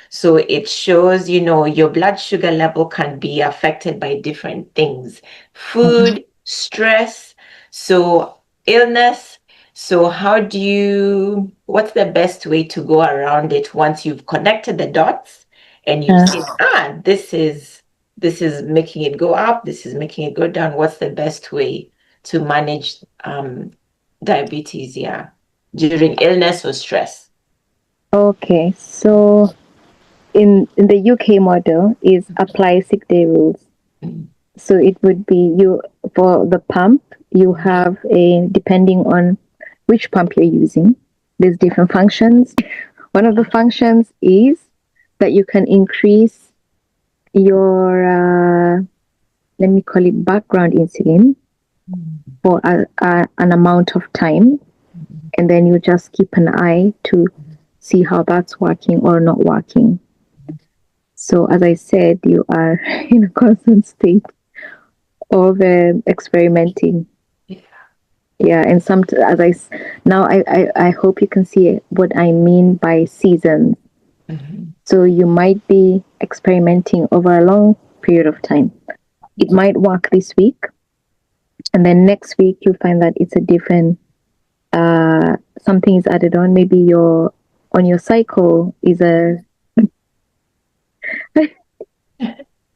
So it shows, your blood sugar level can be affected by different things. Food, stress, so illness. So what's the best way to go around it once you've connected the dots and you've seen, this is making it go up, this is making it go down. What's the best way to manage diabetes, yeah, during illness or stress? Okay, so in the UK model is apply sick day rules. So it would be you for the pump, you have depending on which pump you're using, there's different functions. One of the functions is that you can increase your, let me call it background insulin for an amount of time. And then you just keep an eye to see how that's working or not working. So, as I said, you are in a constant state of experimenting. Yeah, and I hope you can see what I mean by seasons. So you might be experimenting over a long period of time. It might work this week, and then next week you'll find that it's a different something is added on. Maybe your on your cycle is a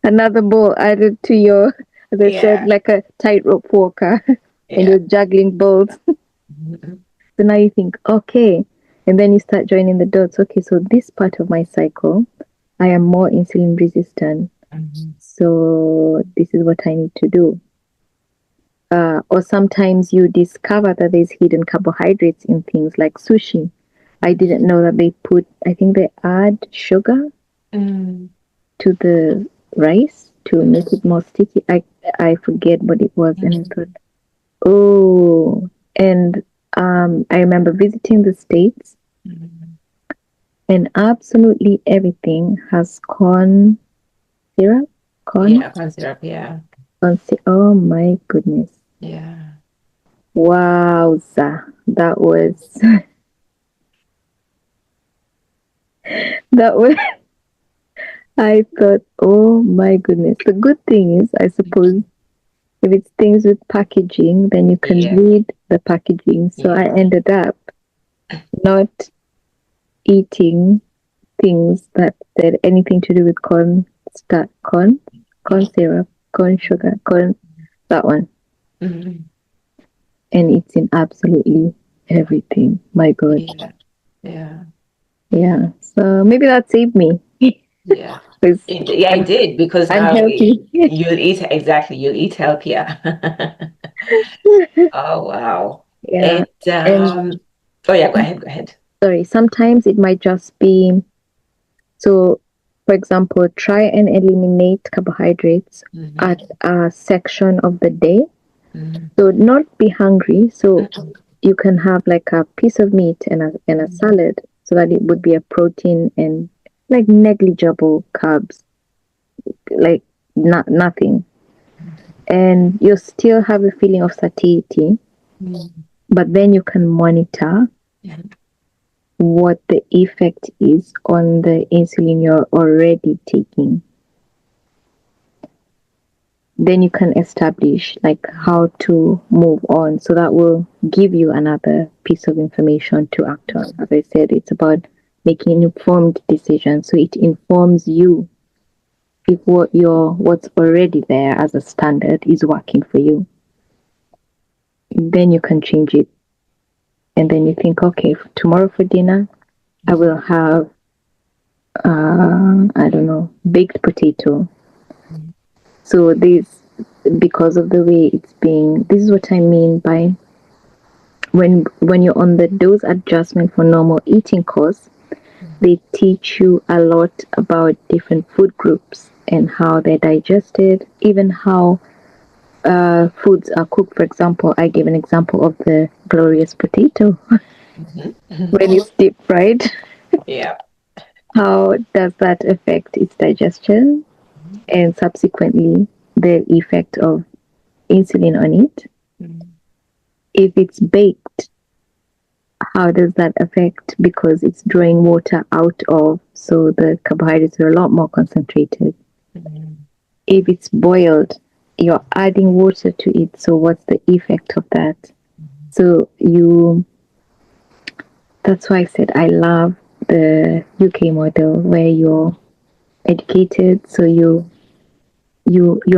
another ball added to your, as I said, like a tightrope walker, and you're juggling balls. So now you think, okay, and then you start joining the dots. Okay, so this part of my cycle, I am more insulin resistant. So this is what I need to do. Or sometimes you discover that there's hidden carbohydrates in things like sushi. I didn't know that I think they add sugar to the rice to make it more sticky. I forget what it was, and I thought, oh, and I remember visiting the States, and absolutely everything has corn syrup. Corn syrup, yeah. Oh my goodness. Yeah. Wowza. That was that was I thought, oh my goodness. The good thing is, I suppose, if it's things with packaging, then you can read the packaging. So I ended up not eating things that said anything to do with corn syrup, corn sugar, that one. And it's in absolutely everything. My God. Yeah. So maybe that saved me. Yeah. It did, because now you'll eat healthier. Oh, wow. Yeah. Oh yeah, go ahead. Sorry, sometimes it might just be, so for example, try and eliminate carbohydrates at a section of the day. So not be hungry. So you can have like a piece of meat and a salad, so that it would be a protein and like negligible carbs, like nothing. And you still have a feeling of satiety, but then you can monitor what the effect is on the insulin you're already taking. Then you can establish like how to move on. So that will give you another piece of information to act on. As I said, it's about making an informed decision. So it informs you if what's already there as a standard is working for you. Then you can change it. And then you think, okay, tomorrow for dinner, I will have I don't know, baked potato. So because of the way it's being, this is what I mean by when you're on the dose adjustment for normal eating course, they teach you a lot about different food groups and how they're digested, even how foods are cooked. For example, I gave an example of the glorious potato when it's deep fried. Yeah. How does that affect its digestion and subsequently the effect of insulin on it? Mm. If it's baked, how does that affect, because it's drawing water out of, so the carbohydrates are a lot more concentrated. Mm. If it's boiled, you're adding water to it, so what's the effect of that? So you that's why I said I love the UK model where you're educated, so you're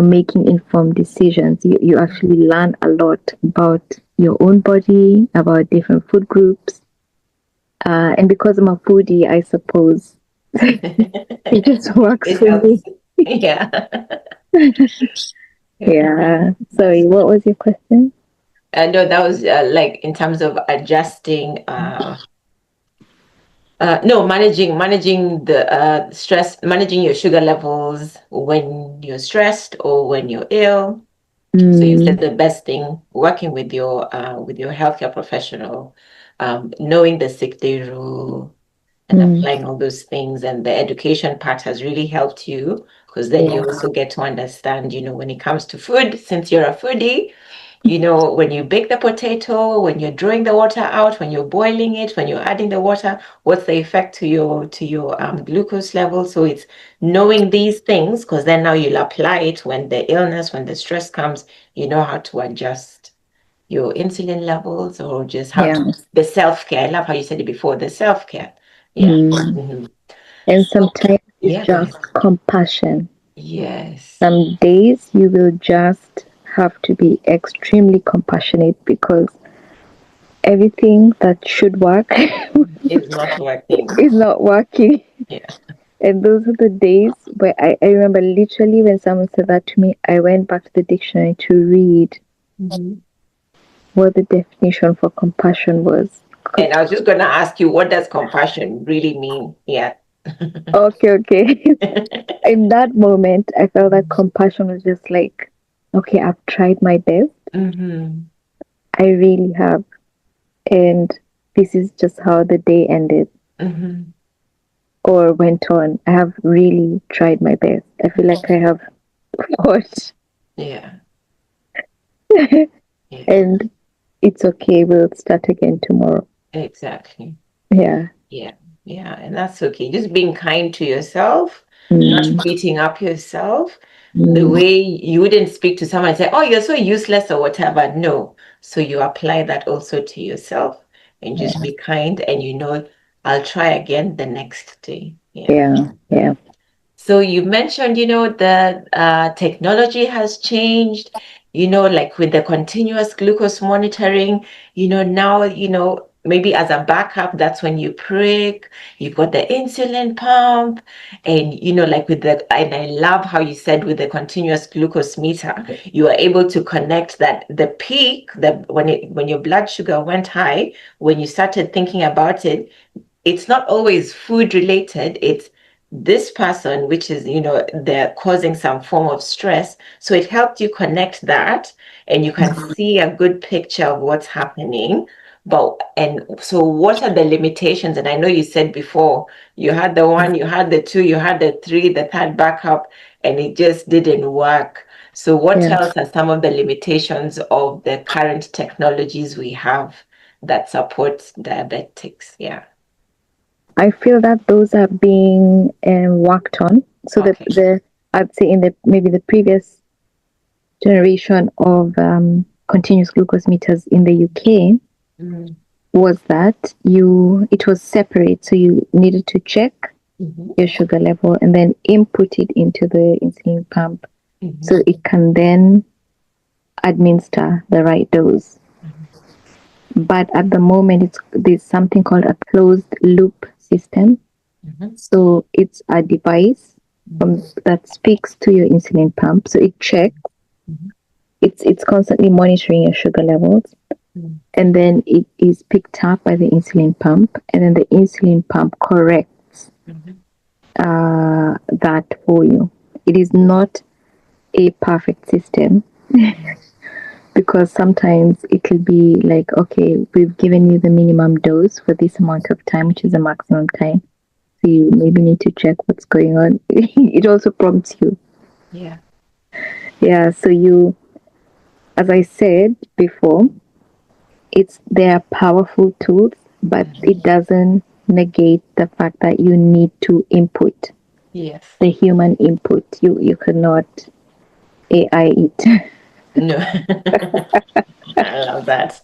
making informed decisions. You actually learn a lot about your own body, about different food groups. And because I'm a foodie, I suppose it just works It for helps. me. Yeah. Yeah. Yeah. That's Sorry, what was your question? no, that was like in terms of adjusting no, managing the stress, managing your sugar levels when you're stressed or when you're ill. So you said Mm, the best thing, working with your healthcare professional, knowing the sick day rule and mm, applying all those things, and the education part has really helped you because then you yeah. also get to understand, when it comes to food, since you're a foodie, when you bake the potato, when you're drawing the water out, when you're boiling it, when you're adding the water, what's the effect to your glucose level? So it's knowing these things because then now you'll apply it when the illness, when the stress comes, you know how to adjust your insulin levels or just how Yeah. to the self-care. I love how you said it before, the self-care. Yeah. Mm. Mhm. And So sometimes it's yeah, go just ahead. compassion. Yes. Some days you will just have to be extremely compassionate because everything that should work It's not working. is not working. Yeah. And those are the days where I remember literally when someone said that to me, I went back to the dictionary to read Mhm. what the definition for compassion was. And I was just going to ask you, what does compassion really mean? Yeah. Okay, okay. In that moment, I felt that compassion was just like, okay, I've tried my best. Mm-hmm. I really have. And this is just how the day ended Mm-hmm. or went on. I have really tried my best. I feel like I have fought. Yeah. Yeah. And it's okay. We'll start again tomorrow. Exactly. Yeah. Yeah. Yeah. And that's okay. Just being kind to yourself, not Mm, beating up yourself. The mm, way you wouldn't speak to someone and say, oh, you're so useless or whatever. No. So you apply that also to yourself and just yeah. be kind and I'll try again the next day. Yeah. Yeah. Yeah. So you mentioned, the technology has changed, like with the continuous glucose monitoring, now, maybe as a backup, that's when you prick, you've got the insulin pump, and, like and I love how you said with the continuous glucose meter, you are able to connect that the peak, that when your blood sugar went high, when you started thinking about it, it's not always food related. It's this person, which is, they're causing some form of stress. So it helped you connect that and you can see a good picture of what's happening. And so what are the limitations? And I know you said before you had the one, you had the two, you had the three, the third backup, and it just didn't work. So what Yeah. else are some of the limitations of the current technologies we have that support diabetics? Yeah. I feel that those are being worked on. So Okay. the I'd say in the maybe the previous generation of continuous glucose meters in the UK Mm. was that you it was separate, so you needed to check Mhm. your sugar level and then input it into the insulin pump so Mhm. it can then administer the right dose. Mhm. But at the moment, there's something called a closed loop system. Mhm. So it's a device that speaks to your insulin pump. So it checks. Mhm. It's constantly monitoring your sugar levels, Mhm. and then it is picked up by the insulin pump, and then the insulin pump corrects Mhm. that for you. It is not a perfect system because sometimes it will be like, okay, we've given you the minimum dose for this amount of time, which is the maximum time. So you maybe need to check what's going on. It also prompts you. Yeah. Yeah. So you, as I said before, they are powerful tools, but it doesn't negate the fact that you need to input Yes. the human input. You cannot AI it. No. I love that.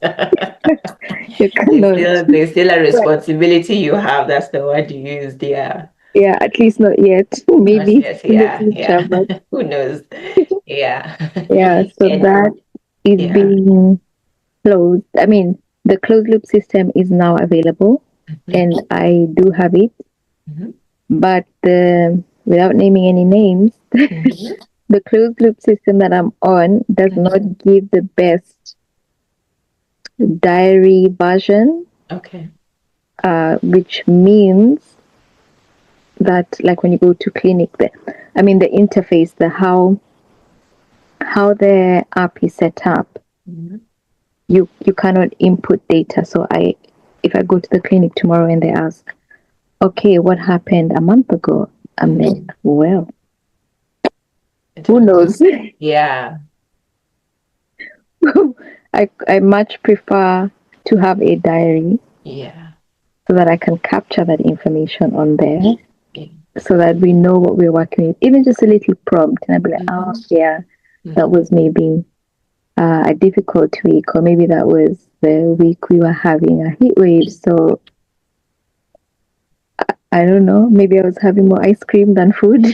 You cannot. There's still a But responsibility you have. That's the word you used. Yeah. yeah, at least not yet. Not Maybe yet. in the Yeah. future, Yeah. but Who knows? Yeah. yeah. So And that is yeah. being closed. I mean, the closed loop system is now available, Mhm. and I do have it. Mhm. But without naming any names, Mhm. the closed loop system that I'm on does Mhm. not give the best diary version, Okay. which means that, like when you go to clinic, the interface, the how the app is set up, Mhm. you cannot input data. So if I go to the clinic tomorrow and they ask, okay, what happened a month ago? I'm like, Mhm. well, I who don't know. knows? Yeah. I much prefer to have a diary Yeah. so that I can capture that information on there Yeah. so that we know what we're working with. Even just a little prompt, and I'll be like, oh, Mhm. yeah, that Mhm. was maybe a difficult week, or maybe that was the week we were having a heat wave. So I don't know, maybe I was having more ice cream than food.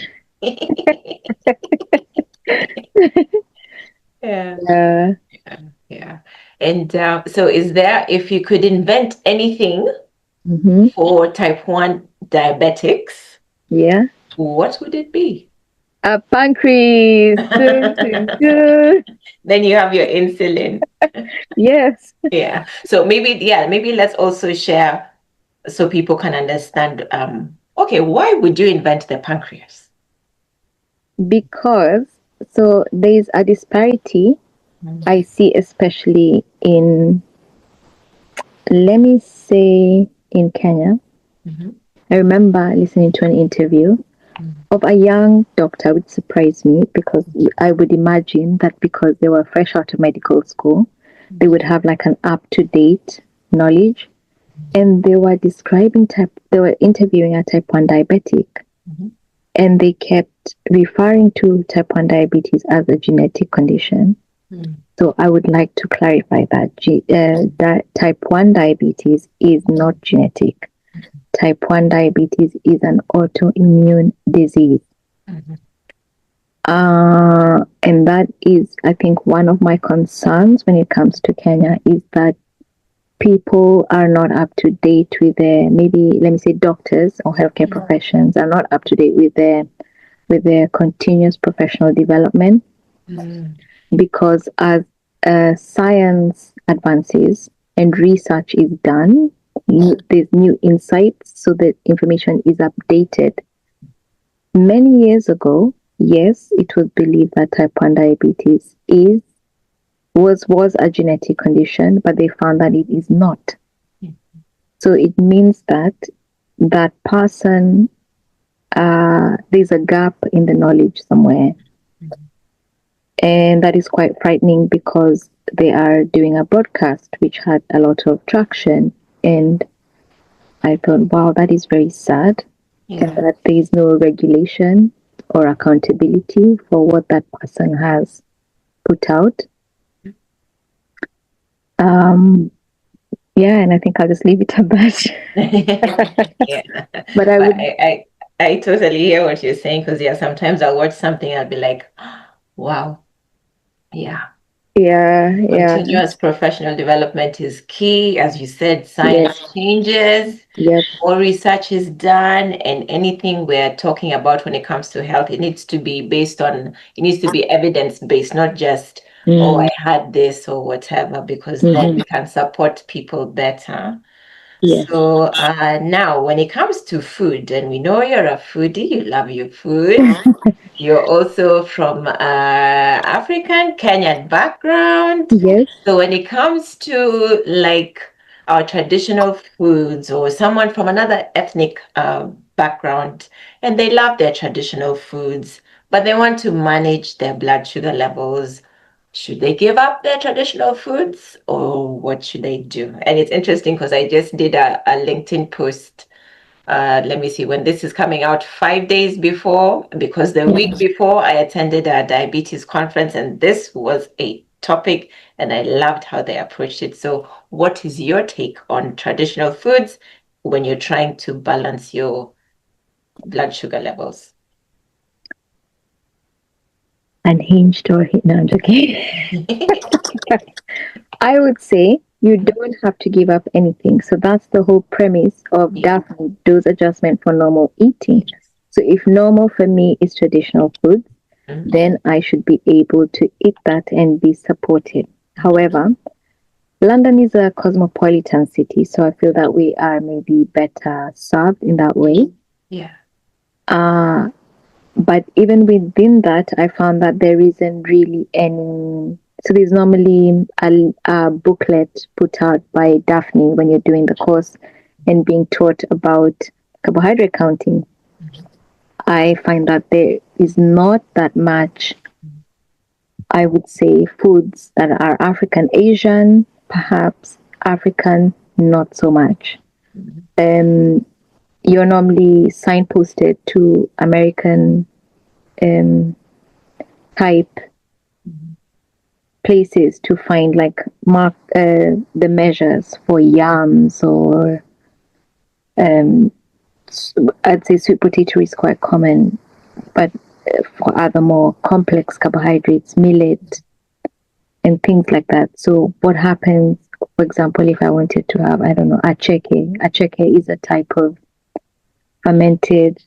Yeah. Yeah. Yeah. Yeah. And so, is there, if you could invent anything Mm-hmm. for type 1 diabetics, Yeah. what would it be? A pancreas. Dun, dun, dun. Then you have your insulin. Yes. Yeah. So maybe, yeah, maybe let's also share so people can understand. Okay, why would you invent the pancreas? Because so there's a disparity I Mhm. see, especially in, let me say, in Kenya. Mhm. I remember listening to an interview Mhm. of a young doctor, which surprised me because I would imagine that because they were fresh out of medical school, they would have like an up to date knowledge. And they were interviewing a type 1 diabetic, Mhm. and they kept referring to type 1 diabetes as a genetic condition. Mhm. So I would like to clarify that type 1 diabetes is not genetic. Type 1 diabetes is an autoimmune disease. Mhm. And that is, I think, one of my concerns when it comes to Kenya is that people are not up to date with their, maybe, let me say, doctors or healthcare professions are not up to date with their continuous professional development, Mhm. because as science advances and research is done, there's new insights, so that information is updated. Many years ago, yes, it was believed that type 1 diabetes was a genetic condition, but they found that it is not. So it means that that person, there's a gap in the knowledge somewhere. Mhm. And that is quite frightening because they are doing a broadcast which had a lot of traction. And I thought, wow, that is very sad. And Yeah. that there is no regulation or accountability for what that person has put out. Um, yeah, and I think I'll just leave it at that. Yeah. But I But would, I totally hear what you're saying because yeah, sometimes I'll watch something I'll be like, wow, yeah. yeah, yeah, Continuous professional development is key. As you said, yes, science changes, yep, more research is done, and anything we're talking about when it comes to health, it needs to be evidence based, not just, oh, mm, I had this or whatever, because then mm-hmm, we can support people better. yes, So now, when it comes to food, and we know you're a foodie, you love your food. You're also from African Kenyan background. yes. So when it comes to like our traditional foods or someone from another ethnic background and they love their traditional foods, but they want to manage their blood sugar levels. Should they give up their traditional foods or what should they do? And it's interesting because I just did a LinkedIn post. Let me see when this is coming out, 5 days before, because the week before I attended a diabetes conference and this was a topic and I loved how they approached it. So, what is your take on traditional foods when you're trying to balance your blood sugar levels? Unhinged or no, I'm joking. I would say you don't have to give up anything. So that's the whole premise of Yeah. Daphne dose adjustment for normal eating. Yes. So if normal for me is traditional food, Mhm. then I should be able to eat that and be supported. However, London is a cosmopolitan city, so I feel that we are maybe better served in that way. Yeah. Uh, but even within that, I found that there isn't really any. So there's normally a booklet put out by Daphne when you're doing the course and being taught about carbohydrate counting. I find that there is not that much, I would say, foods that are African, Asian, perhaps African, not so much. Mhm. Um, you're normally signposted to American um, type Mhm. places to find like mark the measures for yams or um, I'd say sweet potato is quite common, but for other more complex carbohydrates, millet and things like that. So what happens, for example, if I wanted to have, I don't know, acheke is a type of fermented,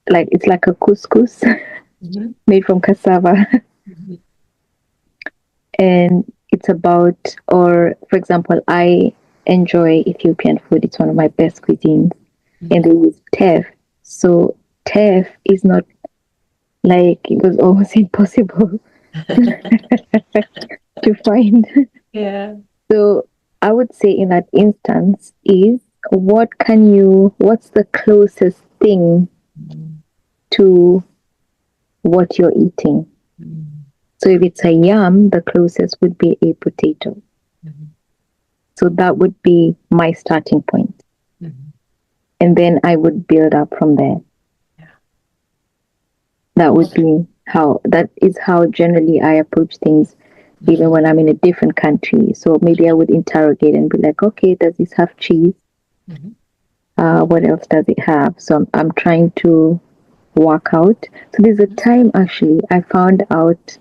like it's like a couscous Mhm. made from cassava. Mhm. And it's about, or for example, I enjoy Ethiopian food. It's one of my best cuisines, and they use teff. So teff is not like it was almost impossible to find. Yeah. So I would say in that instance is what's the closest thing Mhm. to what you're eating? Mhm. So if it's a yam, the closest would be a potato. Mhm. So that would be my starting point. Mhm. And then I would build up from there. Yeah. That is how generally I approach things, even when I'm in a different country. So maybe I would interrogate and be like, okay, does this have cheese? Mhm. What else does it have? So I'm trying to work out. So there's a time actually I found out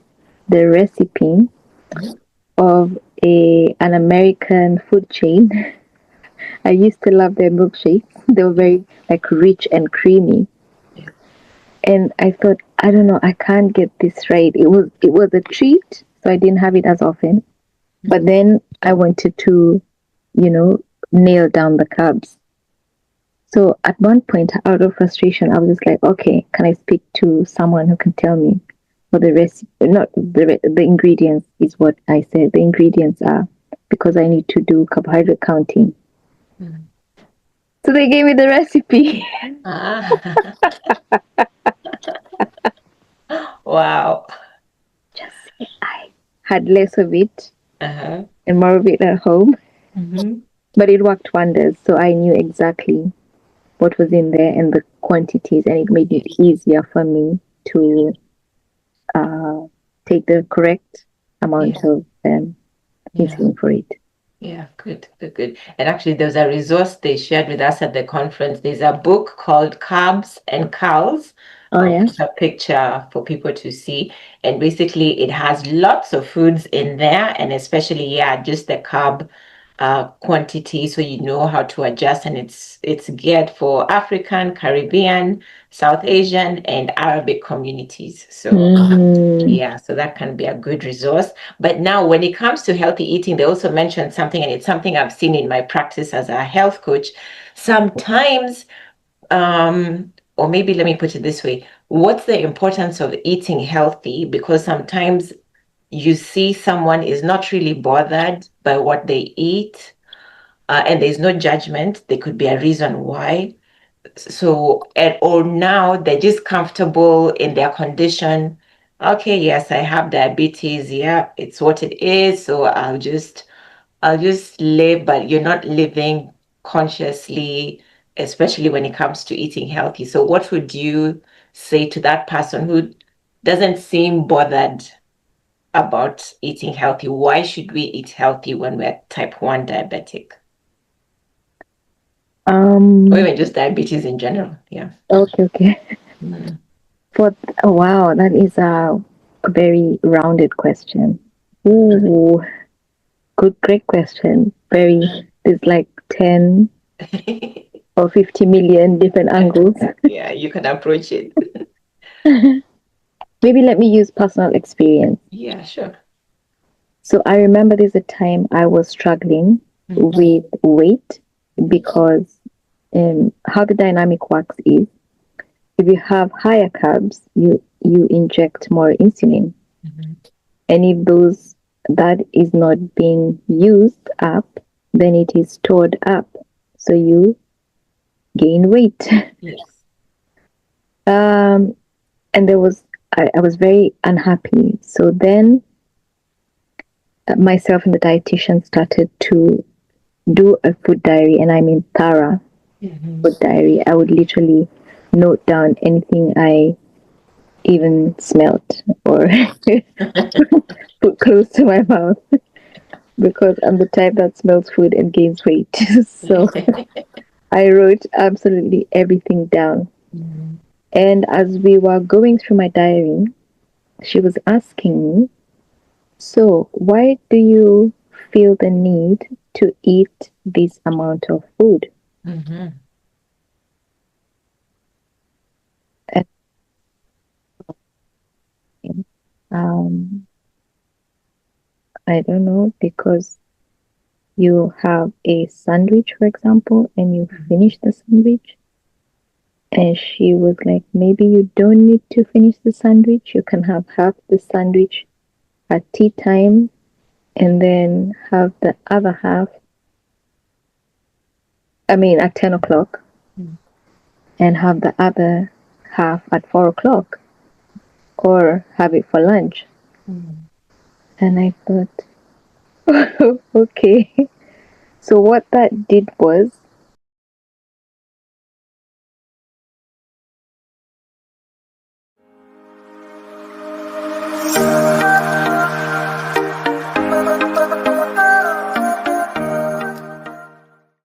the recipe Mhm. of a an American food chain. I used to love their milkshakes. They were very like rich and creamy. Yeah. And I thought, I don't know, I can't get this right. It was a treat, so I didn't have it as often. But then I wanted to, you know, nail down the carbs. So at one point, out of frustration, I was just like, okay, can I speak to someone who can tell me what the recipe, not the ingredients is what I said. The ingredients are because I need to do carbohydrate counting. Mhm. So they gave me the recipe. Ah. Wow. Just say I had less of it Uh-huh. and more of it at home, Mhm. but it worked wonders. So I knew exactly what was in there and the quantities, and it made it easier for me to uh, take the correct Yeah. amount of Yeah. insulin for it. Yeah, good, good, good. And actually, there's a resource they shared with us at the conference. There's a book called Carbs and Cows. Oh I'll yeah. put a picture for people to see. And basically, it has lots of foods in there, and especially, yeah, just the carb quantity, so you know how to adjust. And it's geared for African, Caribbean, South Asian, and Arabic communities. So Mm. yeah, so that can be a good resource. But now, when it comes to healthy eating, they also mentioned something, and it's something I've seen in my practice as a health coach. Sometimes, or maybe let me put it this way, what's the importance of eating healthy? Because sometimes you see someone is not really bothered by what they eat, and there's no judgment. There could be a reason why. So, and or now they're just comfortable in their condition. Okay, yes, I have diabetes. Yeah, it's what it is. So I'll just live, but you're not living consciously, especially when it comes to eating healthy. So what would you say to that person who doesn't seem bothered about eating healthy? Why should we eat healthy when we're type 1 diabetic? Or even just diabetes in general? Yeah. Okay. Mm. For oh, wow, that is a very rounded question. Ooh, great question. Very, there's like 10 or 50 million different angles. Yeah, you can approach it. Maybe let me use personal experience. Yeah, sure. So I remember there's a time I was struggling with weight because how the dynamic works is if you have higher carbs, you inject more insulin. Mhm. And if those that is not being used up, then it is stored up. So you gain weight. Yes. um, and I was very unhappy. So then myself and the dietitian started to do a food diary, and I mean thorough Mhm. food diary. I would literally note down anything I even smelt or put close to my mouth because I'm the type that smells food and gains weight. So I wrote absolutely everything down. Mhm. And as we were going through my diary, she was asking me, so why do you feel the need to eat this amount of food? Mhm. And I don't know, because you have a sandwich, for example, and you finish the sandwich. And she was like, maybe you don't need to finish the sandwich. You can have half the sandwich at tea time and then have the other half, I mean, at 10 o'clock Mhm. and have the other half at 4 o'clock or have it for lunch. Mhm. And I thought, okay. So what that did was